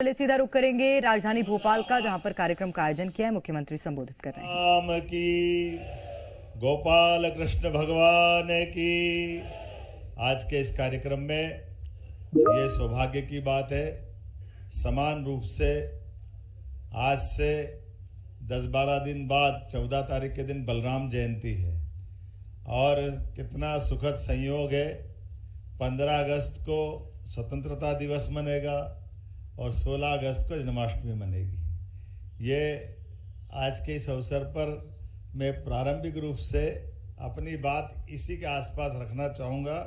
चलिए सीधा रुख करेंगे राजधानी भोपाल का, जहां पर कार्यक्रम का आयोजन किया है। मुख्यमंत्री संबोधित कर रहे हैं। राम की, गोपाल कृष्ण भगवान की। आज के इस कार्यक्रम में ये सौभाग्य की बात है, समान रूप से आज से 10-12 दिन बाद 14 तारीख के दिन बलराम जयंती है और कितना सुखद संयोग है। 15 अगस्त को स्वतंत्रता दिवस मनेगा और 16 अगस्त को जन्माष्टमी मनेगी। ये आज के इस अवसर पर मैं प्रारंभिक रूप से अपनी बात इसी के आसपास रखना चाहूँगा।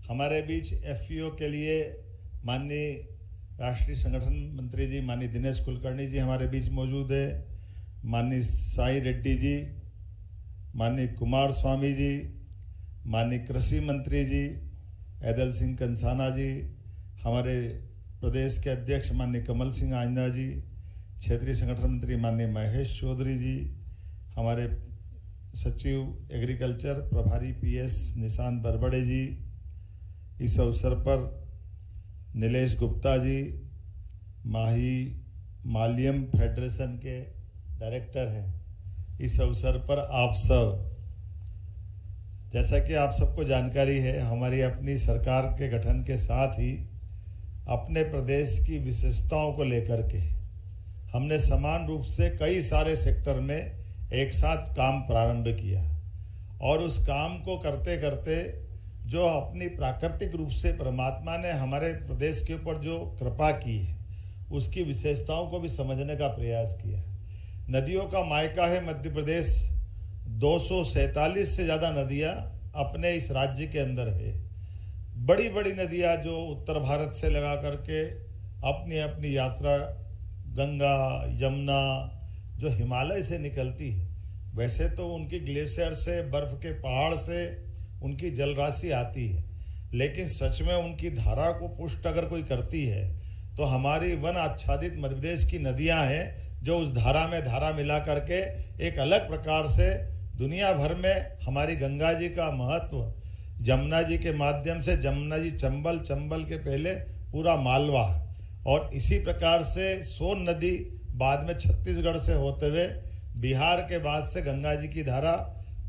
हमारे बीच एफपीओ के लिए माननीय राष्ट्रीय संगठन मंत्री जी माननीय दिनेश कुलकर्णी जी हमारे बीच मौजूद है, माननीय साई रेड्डी जी, माननीय कुमार स्वामी जी, माननीय कृषि मंत्री जी ऐदल सिंह कंसाना जी, हमारे प्रदेश के अध्यक्ष माननीय कमल सिंह आंजना जी, क्षेत्रीय संगठन मंत्री माननीय महेश चौधरी जी, हमारे सचिव एग्रीकल्चर प्रभारी पीएस निशांत बरबड़े जी, इस अवसर पर नीलेश गुप्ता जी मालियम फेडरेशन के डायरेक्टर हैं। इस अवसर पर आप सब, जैसा कि आप सबको जानकारी है, हमारी अपनी सरकार के गठन के साथ ही अपने प्रदेश की विशेषताओं को लेकर के हमने समान रूप से कई सारे सेक्टर में एक साथ काम प्रारंभ किया और उस काम को करते करते जो अपनी प्राकृतिक रूप से परमात्मा ने हमारे प्रदेश के ऊपर जो कृपा की है उसकी विशेषताओं को भी समझने का प्रयास किया। नदियों का मायका है मध्य प्रदेश, 247 से ज़्यादा नदियाँ अपने इस राज्य के अंदर है। बड़ी बड़ी नदियाँ जो उत्तर भारत से लगा करके अपनी अपनी यात्रा गंगा यमुना जो हिमालय से निकलती है, वैसे तो उनकी ग्लेशियर से बर्फ के पहाड़ से उनकी जल राशि आती है, लेकिन सच में उनकी धारा को पुष्ट अगर कोई करती है तो हमारी वन आच्छादित मध्य प्रदेश की नदियाँ हैं जो उस धारा में धारा मिला करके एक अलग प्रकार से दुनिया भर में हमारी गंगा जी का महत्व, जमुना जी के माध्यम से जमुना जी चंबल, चंबल के पहले पूरा मालवा, और इसी प्रकार से सोन नदी बाद में छत्तीसगढ़ से होते हुए बिहार के बाद से गंगा जी की धारा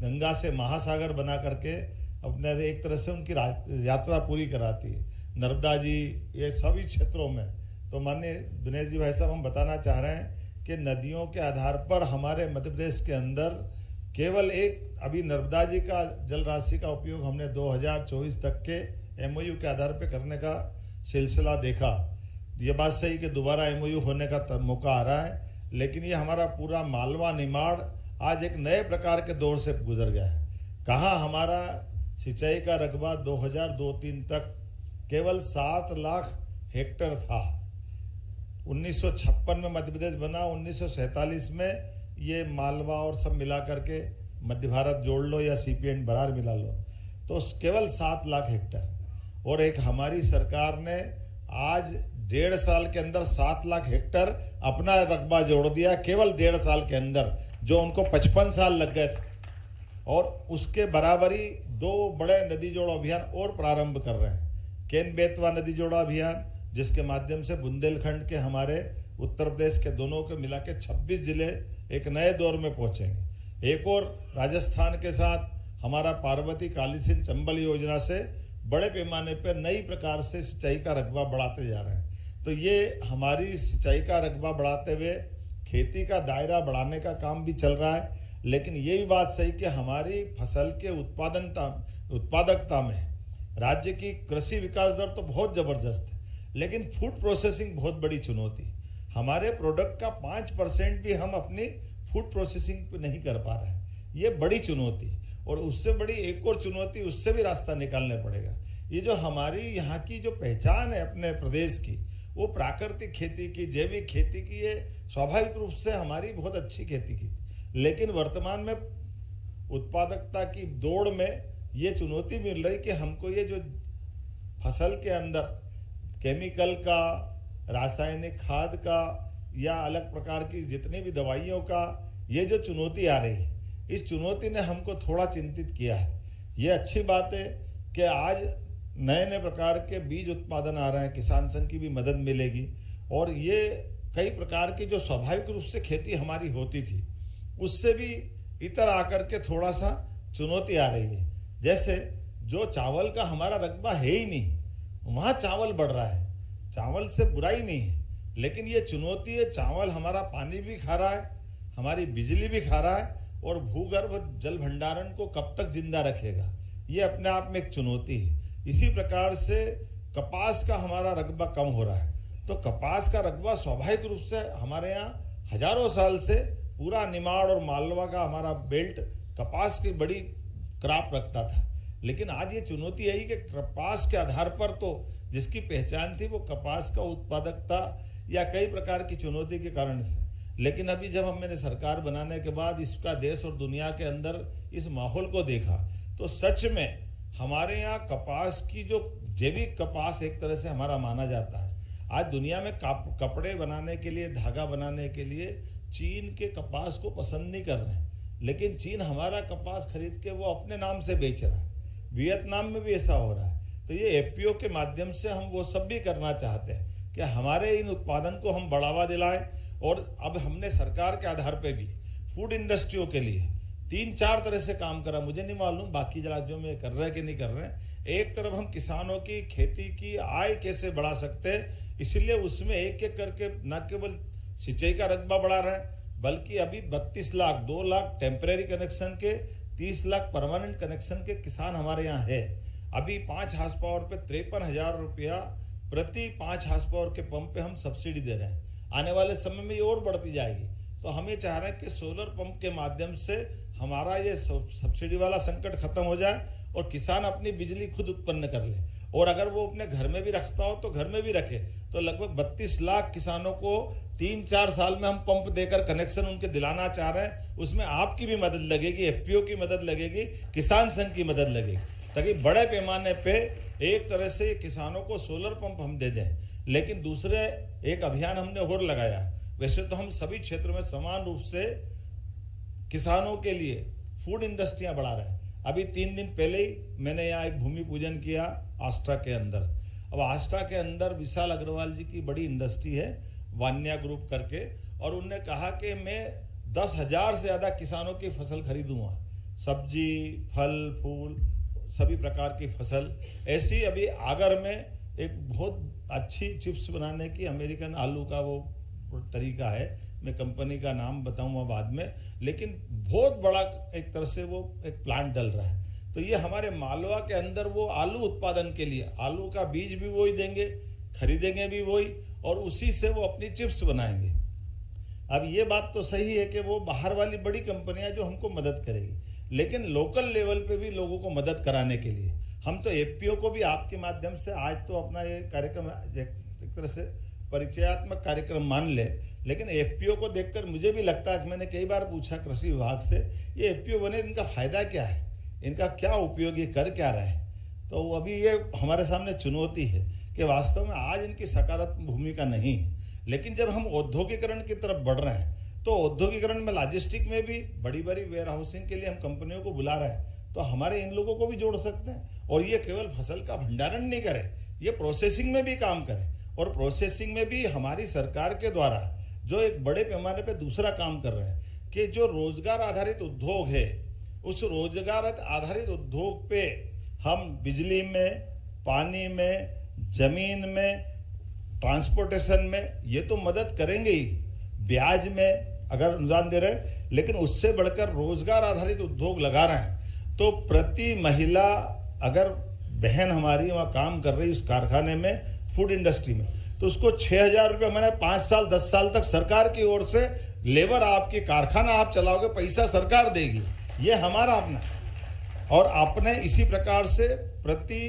गंगा से महासागर बना करके अपने एक तरह से उनकी यात्रा पूरी कराती है। नर्मदा जी, ये सभी क्षेत्रों में तो माननीय दिनेश जी भाई साहब हम बताना चाह रहे हैं कि नदियों के आधार पर हमारे मध्य प्रदेश के अंदर केवल एक अभी नर्मदा जी का जल राशि का उपयोग हमने 2024 तक के एमओयू के आधार पर करने का सिलसिला देखा। ये बात सही कि दोबारा एमओयू होने का मौका आ रहा है, लेकिन ये हमारा पूरा मालवा निमाड़ आज एक नए प्रकार के दौर से गुजर गया है। कहाँ हमारा सिंचाई का रकबा 2002-03 तक केवल 7 लाख हेक्टेयर था। 1956 में मध्य प्रदेश बना, 1947 में ये मालवा और सब मिला करके मध्य भारत जोड़ लो या सीपी एंड बरार मिला लो तो केवल 7 लाख हेक्टेयर, और एक हमारी सरकार ने आज 1.5 साल के अंदर 7 लाख हेक्टेयर अपना रकबा जोड़ दिया, केवल 1.5 साल के अंदर, जो उनको 55 साल लग गए थे। और उसके बराबरी 2 बड़े नदी जोड़ो अभियान और प्रारंभ कर रहे हैं। केन बेतवा नदी जोड़ो अभियान, जिसके माध्यम से बुंदेलखंड के हमारे उत्तर प्रदेश के दोनों के मिला के 26 जिले एक नए दौर में पहुंचेंगे। एक और राजस्थान के साथ हमारा पार्वती काली सिंध चंबल योजना से बड़े पैमाने पर नई प्रकार से सिंचाई का रकबा बढ़ाते जा रहे हैं। तो ये हमारी सिंचाई का रकबा बढ़ाते हुए खेती का दायरा बढ़ाने का काम भी चल रहा है। लेकिन ये भी बात सही कि हमारी फसल के उत्पादकता में राज्य की कृषि विकास दर तो बहुत ज़बरदस्त है, लेकिन फूड प्रोसेसिंग बहुत बड़ी चुनौती। हमारे प्रोडक्ट का 5% भी हम अपनी फूड प्रोसेसिंग पे नहीं कर पा रहे हैं, ये बड़ी चुनौती। और उससे बड़ी एक और चुनौती, उससे भी रास्ता निकालने पड़ेगा। ये जो हमारी यहाँ की जो पहचान है अपने प्रदेश की, वो प्राकृतिक खेती की, जैविक खेती की, ये स्वाभाविक रूप से हमारी बहुत अच्छी खेती की, लेकिन वर्तमान में उत्पादकता की दौड़ में ये चुनौती मिल रही कि हमको ये जो फसल के अंदर केमिकल का, रासायनिक खाद का या अलग प्रकार की जितनी भी दवाइयों का ये जो चुनौती आ रही है, इस चुनौती ने हमको थोड़ा चिंतित किया है। ये अच्छी बात है कि आज नए नए प्रकार के बीज उत्पादन आ रहे हैं, किसान संघ की भी मदद मिलेगी और ये कई प्रकार की जो स्वाभाविक रूप से खेती हमारी होती थी उससे भी इतर आकर के थोड़ा सा चुनौती आ रही है। जैसे जो चावल का हमारा रकबा है ही नहीं, वहाँ चावल बढ़ रहा है, चावल से बुराई नहीं है, लेकिन ये चुनौती है, चावल हमारा पानी भी खा रहा है, हमारी बिजली भी खा रहा है, और भूगर्भ जल भंडारण को कब तक जिंदा रखेगा, ये अपने आप में एक चुनौती है। इसी प्रकार से कपास का हमारा रकबा कम हो रहा है, तो कपास का रकबा स्वाभाविक रूप से हमारे यहाँ हजारों साल से पूरा निमाड़ और मालवा का हमारा बेल्ट कपास की बड़ी क्रॉप रखता था, लेकिन आज ये चुनौती है कि कपास के आधार पर तो जिसकी पहचान थी वो कपास का उत्पादकता या कई प्रकार की चुनौती के कारण से, लेकिन अभी जब मैंने सरकार बनाने के बाद इसका देश और दुनिया के अंदर इस माहौल को देखा तो सच में हमारे यहाँ कपास की जो जैविक कपास एक तरह से हमारा माना जाता है, आज दुनिया में कपड़े बनाने के लिए, धागा बनाने के लिए चीन के कपास को पसंद नहीं कर रहे हैं, लेकिन चीन हमारा कपास खरीद के वो अपने नाम से बेच रहा है। वियतनाम में भी ऐसा हो रहा है। तो ये एफपीओ के माध्यम से हम वो सब भी करना चाहते हैं कि हमारे इन उत्पादन को हम बढ़ावा दिलाएं, और अब हमने सरकार के आधार पे भी फूड इंडस्ट्रियों के लिए 3-4 तरह से काम करा। मुझे नहीं मालूम बाकी राज्यों में कर रहे हैं कि नहीं कर रहे हैं। एक तरफ हम किसानों की खेती की आय कैसे बढ़ा सकते हैं, इसलिए उसमें एक एक करके न केवल सिंचाई का रकबा बढ़ा रहे हैं, बल्कि अभी 32 लाख 2 लाख टेम्परेरी कनेक्शन के, 30 लाख परमानेंट कनेक्शन के किसान हमारे यहाँ है। अभी 5 हार्स पावर पे 53,000 रुपया प्रति 5 हार्स पावर के पंप पे हम सब्सिडी दे रहे हैं। आने वाले समय में ये और बढ़ती जाएगी। तो हम ये चाह रहे हैं कि सोलर पंप के माध्यम से हमारा ये सब्सिडी वाला संकट खत्म हो जाए और किसान अपनी बिजली खुद उत्पन्न कर ले, और अगर वो अपने घर में भी रखता हो तो घर में भी रखे। तो लगभग 32 लाख किसानों को 3-4 साल में हम पंप देकर कनेक्शन उनके दिलाना चाह रहे हैं। उसमें आपकी भी मदद लगेगी, एफपीओ की मदद लगेगी, किसान संघ की मदद लगेगी, ताकि बड़े पैमाने पे एक तरह से किसानों को सोलर पंप हम दे दें। लेकिन दूसरे एक अभियान हमने और लगाया। वैसे तो हम सभी क्षेत्र में समान रूप से किसानों के लिए फूड इंडस्ट्रियां बढ़ा रहे हैं। अभी 3 दिन पहले ही मैंने यहाँ एक भूमि पूजन किया आष्टा के अंदर। अब आष्टा के अंदर विशाल अग्रवाल जी की बड़ी इंडस्ट्री है, वान्या ग्रुप करके, और उनने कहा कि मैं 10,000 से ज़्यादा किसानों की फसल खरीदूंगा, सब्जी, फल, फूल, सभी प्रकार की फसल। ऐसी अभी आगर में एक बहुत अच्छी चिप्स बनाने की अमेरिकन आलू का वो तरीका है, मैं कंपनी का नाम बताऊंगा बाद में, लेकिन बहुत बड़ा एक तरह से वो एक प्लांट डल रहा है। तो ये हमारे मालवा के अंदर वो आलू उत्पादन के लिए आलू का बीज भी वही देंगे, खरीदेंगे भी वही, और उसी से वो अपनी चिप्स बनाएंगे। अब ये बात तो सही है कि वो बाहर वाली बड़ी कंपनियां जो हमको मदद करेगी, लेकिन लोकल लेवल पे भी लोगों को मदद कराने के लिए हम तो एफपीओ को भी आपके माध्यम से आज तो अपना ये कार्यक्रम एक तरह से परिचयात्मक कार्यक्रम मान ले, लेकिन एफपीओ को देखकर मुझे भी लगता है कि मैंने कई बार पूछा कृषि विभाग से, ये एफपीओ बने इनका फायदा क्या है, इनका क्या उपयोग, ये कर क्या रहे हैं। तो अभी ये हमारे सामने चुनौती है कि वास्तव में आज इनकी सकारात्मक भूमिका नहीं है। लेकिन जब हम औद्योगिकरण की तरफ बढ़ रहे हैं तो औद्योगिकरण में लॉजिस्टिक में भी बड़ी बड़ी वेयर हाउसिंग के लिए हम कंपनियों को बुला रहे हैं, तो हमारे इन लोगों को भी जोड़ सकते हैं। और ये केवल फसल का भंडारण नहीं करे, ये प्रोसेसिंग में भी काम करे, और प्रोसेसिंग में भी हमारी सरकार के द्वारा जो एक बड़े पैमाने पे दूसरा काम कर रहे हैं कि जो रोजगार आधारित उद्योग है, उस रोजगार आधारित उद्योग पे हम बिजली में, पानी में, जमीन में, ट्रांसपोर्टेशन में ये तो मदद करेंगे ही, ब्याज में अगर अनुदान दे रहे हैं, लेकिन उससे बढ़कर रोजगार आधारित उद्योग लगा रहे हैं। तो प्रति महिला अगर बहन हमारी वहाँ काम कर रही उस कारखाने में, फूड इंडस्ट्री में, तो उसको 6,000 रुपये मैंने 5 साल 10 साल तक सरकार की ओर से लेबर, आपकी कारखाना आप चलाओगे, पैसा सरकार देगी, ये हमारा अपना। और आपने इसी प्रकार से प्रति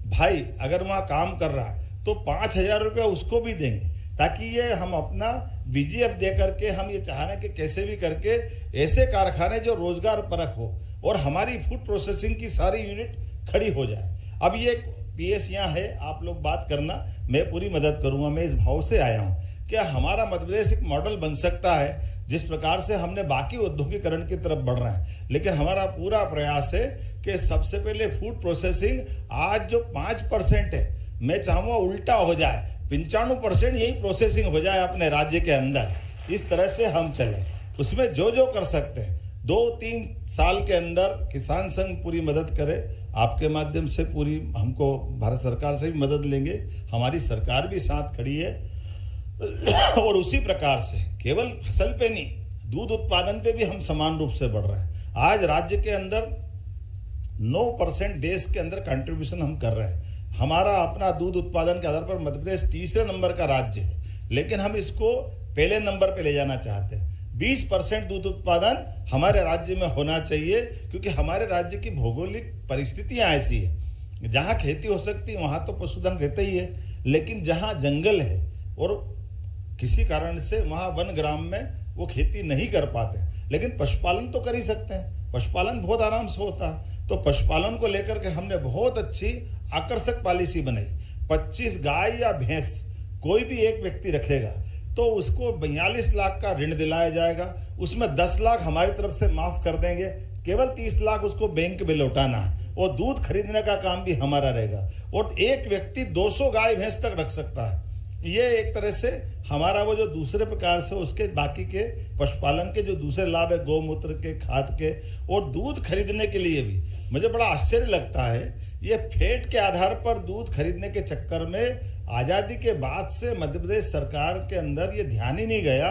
भाई अगर वहाँ काम कर रहा है तो 5,000 रुपये उसको भी देंगे, ताकि ये हम अपना बीजीएफ दे करके हम ये चाह रहे हैं कि कैसे भी करके ऐसे कारखाने जो रोजगार परक हो और हमारी फूड प्रोसेसिंग की सारी यूनिट खड़ी हो जाए। अब ये पीएस यहाँ है, आप लोग बात करना, मैं पूरी मदद करूंगा। मैं इस भाव से आया हूँ कि हमारा मध्य प्रदेश एक मॉडल बन सकता है, जिस प्रकार से हमने बाकी औद्योगिकरण की तरफ बढ़ रहे हैं, लेकिन हमारा पूरा प्रयास है कि सबसे पहले फूड प्रोसेसिंग आज जो 5% है, मैं चाहूँगा उल्टा हो जाए, 95% यही प्रोसेसिंग हो जाए अपने राज्य के अंदर, इस तरह से हम चले। उसमें जो जो कर सकते हैं 2-3 साल के अंदर किसान संघ पूरी मदद करे, आपके माध्यम से पूरी हमको भारत सरकार से भी मदद लेंगे, हमारी सरकार भी साथ खड़ी है। और उसी प्रकार से केवल फसल पे नहीं, दूध उत्पादन पे भी हम समान रूप से बढ़ रहे हैं। आज राज्य के अंदर 9% देश के अंदर कंट्रीब्यूशन हम कर रहे हैं। हमारा अपना दूध उत्पादन के आधार पर मध्य प्रदेश तीसरे नंबर का राज्य है, लेकिन हम इसको पहले नंबर पे ले जाना चाहते हैं। 20% दूध उत्पादन हमारे राज्य में होना चाहिए, क्योंकि हमारे राज्य की भौगोलिक परिस्थितियां ऐसी है, जहां खेती हो सकती है वहां तो पशुधन रहता ही है, लेकिन जहां जंगल है और किसी कारण से वहां वन ग्राम में वो खेती नहीं कर पाते, लेकिन पशुपालन तो कर ही सकते हैं। पशुपालन बहुत आराम से होता है। तो पशुपालन को लेकर के हमने बहुत अच्छी आकर्षक पॉलिसी बनाई। 25 गाय या भैंस कोई भी एक व्यक्ति रखेगा तो उसको 42 लाख का ऋण दिलाया जाएगा, उसमें 10 लाख हमारी तरफ से माफ कर देंगे, केवल 30 लाख उसको बैंक में लौटाना है, और दूध खरीदने का काम भी हमारा रहेगा। और एक व्यक्ति 200 गाय भैंस तक रख सकता है। ये एक तरह से हमारा वो जो दूसरे प्रकार से उसके बाकी के पशुपालन के जो दूसरे लाभ है, गौमूत्र के, खाद के, और दूध खरीदने के लिए भी मुझे बड़ा आश्चर्य लगता है, ये फैट के आधार पर दूध खरीदने के चक्कर में आज़ादी के बाद से मध्य प्रदेश सरकार के अंदर ये ध्यान ही नहीं गया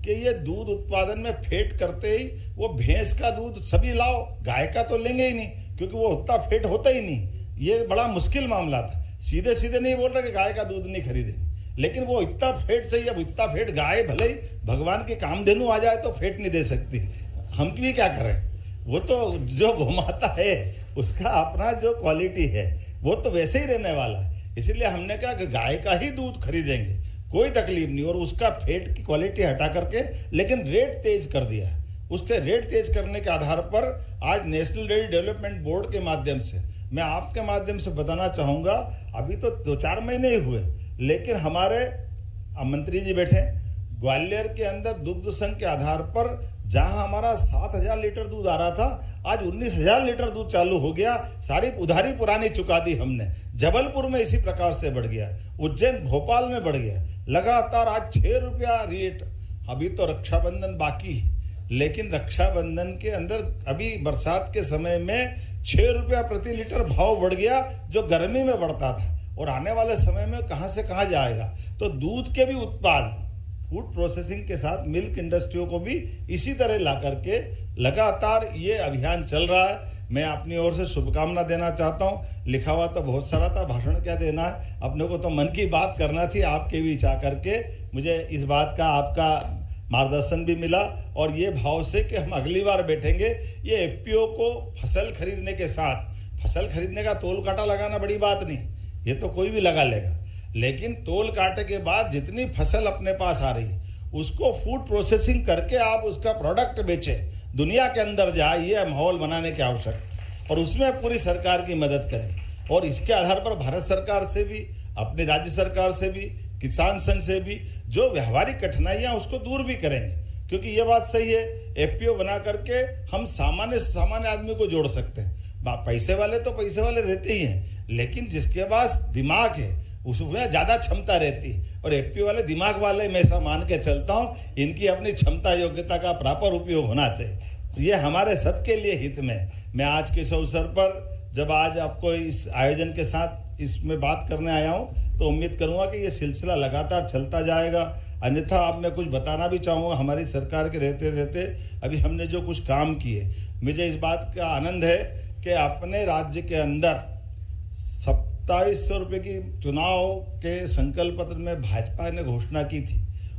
कि ये दूध उत्पादन में फैट करते ही वो भैंस का दूध सभी लाओ, गाय का तो लेंगे ही नहीं, क्योंकि वो उतना फैट होता ही नहीं। ये बड़ा मुश्किल मामला था। सीधे सीधे नहीं बोल रहा कि गाय का दूध नहीं खरीदेंगे, लेकिन वो इतना फेट चाहिए। अब इतना फेट गाय भले ही भगवान के कामधेनु आ जाए तो फेट नहीं दे सकती, हम भी क्या करें। वो तो जो गोमाता है उसका अपना जो क्वालिटी है वो तो वैसे ही रहने वाला है। इसलिए हमने कहा कि गाय का ही दूध खरीदेंगे, कोई तकलीफ नहीं, और उसका फेट की क्वालिटी हटा करके लेकिन रेट तेज कर दिया। उसके रेट तेज करने के आधार पर आज नेशनल डेयरी डेवलपमेंट बोर्ड के माध्यम से मैं आपके माध्यम से बताना चाहूँगा, अभी तो 2-4 महीने ही हुए, लेकिन हमारे मंत्री जी बैठे ग्वालियर के अंदर दुग्ध संघ के आधार पर जहां हमारा 7,000 लीटर दूध आ रहा था, आज 19,000 लीटर दूध चालू हो गया। सारी उधारी पुरानी चुका दी हमने। जबलपुर में इसी प्रकार से बढ़ गया, उज्जैन भोपाल में बढ़ गया लगातार। आज 6 रुपया रेट। अभी तो रक्षाबंधन बाकी है, लेकिन रक्षाबंधन के अंदर अभी बरसात के समय में 6 रुपया प्रति लीटर भाव बढ़ गया, जो गर्मी में बढ़ता था, और आने वाले समय में कहां से कहां जाएगा। तो दूध के भी उत्पाद फूड प्रोसेसिंग के साथ मिल्क इंडस्ट्रियों को भी इसी तरह ला करके लगातार ये अभियान चल रहा है। मैं अपनी ओर से शुभकामना देना चाहता हूं। लिखा हुआ तो बहुत सारा था, भाषण क्या देना है, अपने को तो मन की बात करना थी, आपके भी चाह करके मुझे इस बात का आपका मार्गदर्शन भी मिला, और ये भाव से कि हम अगली बार बैठेंगे। ये एफपीओ को फसल खरीदने के साथ, फसल खरीदने का तोल काटा लगाना बड़ी बात नहीं, ये तो कोई भी लगा लेगा, लेकिन तोल काटे के बाद जितनी फसल अपने पास आ रही है उसको फूड प्रोसेसिंग करके आप उसका प्रोडक्ट बेचें, दुनिया के अंदर जाए, ये माहौल बनाने की आवश्यकता, और उसमें पूरी सरकार की मदद करें। और इसके आधार पर भारत सरकार से भी, अपने राज्य सरकार से भी, किसान संघ से भी जो व्यवहारिक कठिनाइयां उसको दूर भी करेंगे, क्योंकि ये बात सही है, एफपीओ बना करके हम सामान्य आदमी को जोड़ सकते हैं। पैसे वाले तो पैसे वाले रहते ही हैं, लेकिन जिसके पास दिमाग है उसमें ज्यादा क्षमता रहती है, और एफपीओ वाले दिमाग वाले, मैं ऐसा मान के चलता हूं, इनकी अपनी क्षमता योग्यता का प्रॉपर उपयोग होना चाहिए। ये हमारे सबके लिए हित में। मैं आज के इस अवसर पर जब आज आपको इस आयोजन के साथ इसमें बात करने आया हूं, तो उम्मीद करूंगा कि ये सिलसिला लगातार चलता जाएगा। अन्यथा अब मैं कुछ बताना भी चाहूँगा, हमारी सरकार के रहते रहते अभी हमने जो कुछ काम किए, मुझे इस बात का आनंद है कि अपने राज्य के अंदर 2700 रुपये की चुनाव के संकल्प पत्र में भाजपा ने घोषणा की थी,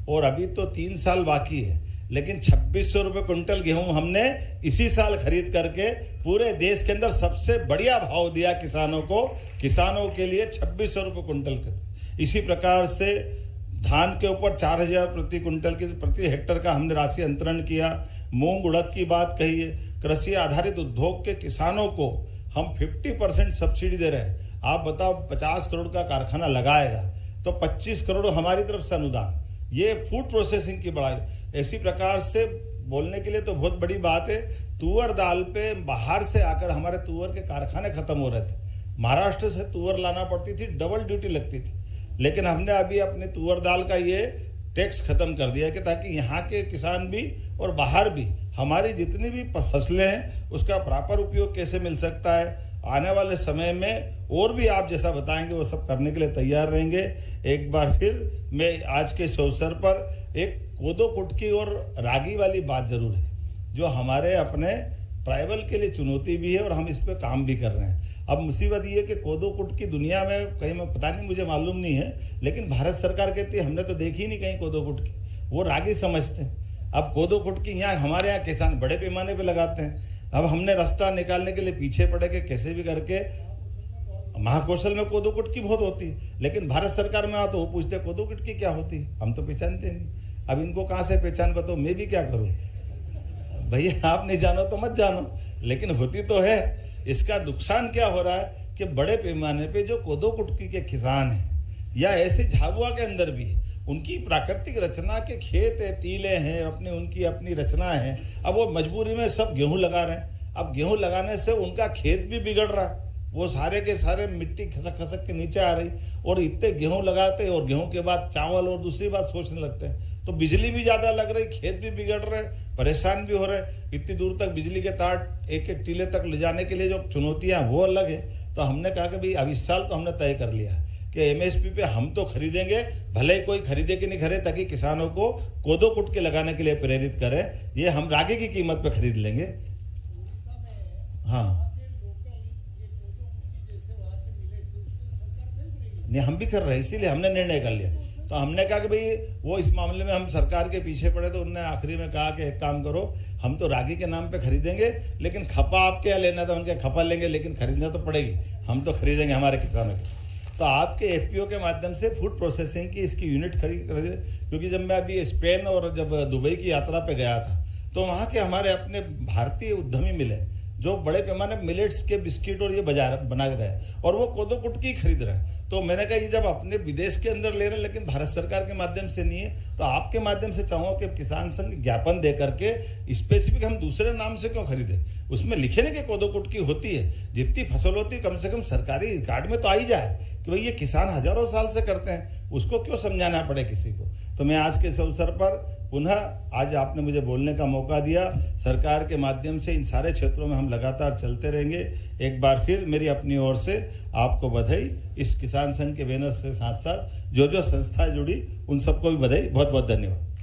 और अभी तो 3 साल बाकी है, लेकिन 2600 रुपये क्विंटल गेहूं हमने इसी साल खरीद करके पूरे देश के अंदर सबसे बढ़िया भाव दिया किसानों को। किसानों के लिए 2600 रुपये क्विंटल के। इसी प्रकार से धान के ऊपर 4,000 प्रति क्विंटल की प्रति हेक्टर का हमने राशि अंतरण किया। मूंग उड़द की बात कही है। कृषि आधारित उद्योग के किसानों को हम 50% सब्सिडी दे रहे हैं। आप बताओ, 50 करोड़ का कारखाना लगाएगा तो 25 करोड़ हमारी तरफ से अनुदान। ये फूड प्रोसेसिंग की बढ़ाई। इसी प्रकार से बोलने के लिए तो बहुत बड़ी बात है, तुअर दाल पे बाहर से आकर हमारे तुअर के कारखाने खत्म हो रहे थे। महाराष्ट्र से तुअर लाना पड़ती थी, डबल ड्यूटी लगती थी। लेकिन हमने अभी अपने तुअर दाल का ये टैक्स खत्म कर दिया कि ताकि यहाँ के किसान भी और बाहर भी हमारी जितनी भी फसलें हैं उसका प्रॉपर उपयोग कैसे मिल सकता है। आने वाले समय में और भी आप जैसा बताएंगे वो सब करने के लिए तैयार रहेंगे। एक बार फिर मैं आज के इस अवसर पर एक कोदो कुटकी और रागी वाली बात जरूर है जो हमारे अपने ट्राइबल के लिए चुनौती भी है और हम इस पर काम भी कर रहे हैं। अब मुसीबत ये कि कोदो कुटकी दुनिया में कहीं में पता नहीं, मुझे मालूम नहीं है, लेकिन भारत सरकार कहती है हमने तो देखी ही नहीं कहीं कोदो कुटकी, वो रागी समझते हैं। अब कोदो कुटकी यहाँ हमारे यहाँ किसान बड़े पैमाने पे लगाते हैं। अब हमने रास्ता निकालने के लिए पीछे पड़े कि कैसे भी करके, महाकौशल में कोदो कुटकी बहुत होती है, लेकिन भारत सरकार में आ तो वो पूछते कोदो कुटकी क्या होती है, हम तो पहचानते नहीं। अब इनको कहाँ से पहचान बताओ, मैं भी क्या करूँ भैया, आप नहीं जानो तो मत जानो, लेकिन होती तो है। इसका नुकसान क्या हो रहा है कि बड़े पैमाने पे जो कोदो कुटकी के किसान हैं या ऐसे झाबुआ के अंदर भी है, उनकी प्राकृतिक रचना के खेत है, टीले हैं, अपनी उनकी अपनी रचना है। अब वो मजबूरी में सब गेहूं लगा रहे हैं। अब गेहूं लगाने से उनका खेत भी बिगड़ रहा है, वो सारे के सारे मिट्टी खसक खसक के नीचे आ रही, और इतने गेहूं लगाते और गेहूं के बाद चावल और दूसरी बात सोचने लगते हैं तो बिजली भी ज़्यादा लग रही, खेत भी बिगड़ रहे, परेशान भी हो रहे। इतनी दूर तक बिजली के तार एक एक टीले तक ले जाने के लिए जो चुनौतियाँ वो अलग है। तो हमने कहा कि भाई अब इस साल तो हमने तय कर लिया कि एमएसपी पे हम तो खरीदेंगे, भले ही कोई खरीदे कि नहीं खरीदे, ताकि किसानों को कोदो कुटकी लगाने के लिए प्रेरित करें। ये हम रागी की कीमत पे खरीद लेंगे। हाँ नहीं, हम भी कर रहे हैं, इसीलिए हमने निर्णय कर लिया। तो हमने कहा कि भाई वो इस मामले में हम सरकार के पीछे पड़े, तो उन्होंने आखिरी में कहा कि एक काम करो, हम तो रागी के नाम पे खरीदेंगे, लेकिन खपा आपके यहाँ लेना था, उनके खपा लेंगे, लेकिन खरीदना तो पड़ेगी, हम तो खरीदेंगे हमारे किसानों के। तो आपके एफपीओ के माध्यम से फूड प्रोसेसिंग की इसकी यूनिट खरीद, क्योंकि जब मैं अभी स्पेन और जब दुबई की यात्रा पे गया था तो वहाँ के हमारे अपने भारतीय उद्यमी मिले जो बड़े पैमाने मिलेट्स के बिस्किट और ये बाजार बना रहे हैं, और वो कोदो कुटकी खरीद रहे हैं। तो मैंने कहा ये जब अपने विदेश के अंदर ले रहे हैं, लेकिन भारत सरकार के माध्यम से नहीं है, तो आपके माध्यम से चाहूँगा कि किसान संघ ज्ञापन दे करके स्पेसिफिक हम दूसरे नाम से क्यों खरीदे, उसमें लिखे ना कि कोदो कुटकी होती है, जितनी फसल होती है कम से कम सरकारी रिकॉर्ड में तो आ ही जाए कि भाई ये किसान हजारों साल से करते हैं, उसको क्यों समझाना पड़े किसी को। तो मैं आज के इस अवसर पर पुनः, आज आपने मुझे बोलने का मौका दिया, सरकार के माध्यम से इन सारे क्षेत्रों में हम लगातार चलते रहेंगे। एक बार फिर मेरी अपनी ओर से आपको बधाई। इस किसान संघ के बैनर से साथ साथ जो जो संस्थाएं जुड़ी उन सबको भी बधाई, बहुत बहुत धन्यवाद।